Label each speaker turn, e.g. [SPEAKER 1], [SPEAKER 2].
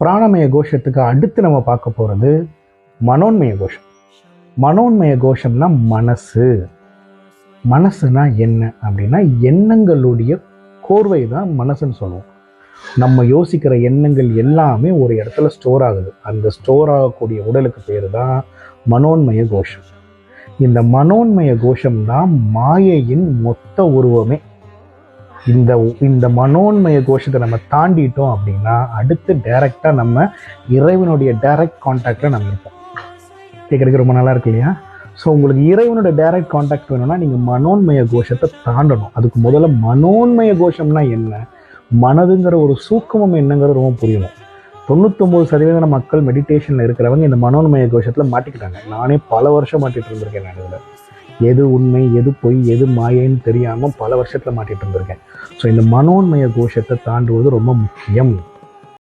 [SPEAKER 1] பிராணமய கோஷத்துக்கு அடுத்து நம்ம பார்க்க போகிறது மனோன்மய கோஷம். மனோன்மய கோஷம்னா மனசு. மனசுனா என்ன அப்படின்னா எண்ணங்களுடைய கோர்வை தான் மனசுன்னு சொல்லுவோம். நம்ம யோசிக்கிற எண்ணங்கள் எல்லாமே ஒரு இடத்துல ஸ்டோர் ஆகுது. அந்த ஸ்டோர் ஆகக்கூடிய உடலுக்கு பேர் தான் மனோன்மய கோஷம். இந்த மனோன்மய கோஷம் தான் மாயையின் மொத்த உருவமே. இந்த மனோன்மய கோஷத்தை நம்ம தாண்டிட்டோம் அப்படின்னா அடுத்து டைரக்டாக நம்ம இறைவனுடைய டைரக்ட் கான்டாக்டில் நம்ம இருப்போம். கேட்குறதுக்கு ரொம்ப நல்லா இருக்கு இல்லையா? ஸோ உங்களுக்கு இறைவனோட டைரக்ட் கான்டாக்ட் வேணும்னா நீங்கள் மனோன்மய கோஷத்தை தாண்டணும். அதுக்கு முதல்ல மனோன்மய கோஷம்னா என்ன, மனதுங்கிற ஒரு சூக்குமம் என்னங்கிறது ரொம்ப புரியணும். 99% மக்கள் மெடிடேஷனில் இருக்கிறவங்க இந்த மனோன்மய கோஷத்தில் மாட்டிக்கிட்டாங்க. நானே பல வருஷம் மாட்டிகிட்டு இருந்திருக்கேன். நான் இதில் எது உண்மை எது பொய் எது மாயைன்னு தெரியாமல் பல வருஷத்தில் மாட்டிகிட்டு இருந்திருக்கேன். ஸோ இந்த மனோன்மய கோஷத்தை தாண்டுவது ரொம்ப முக்கியம்.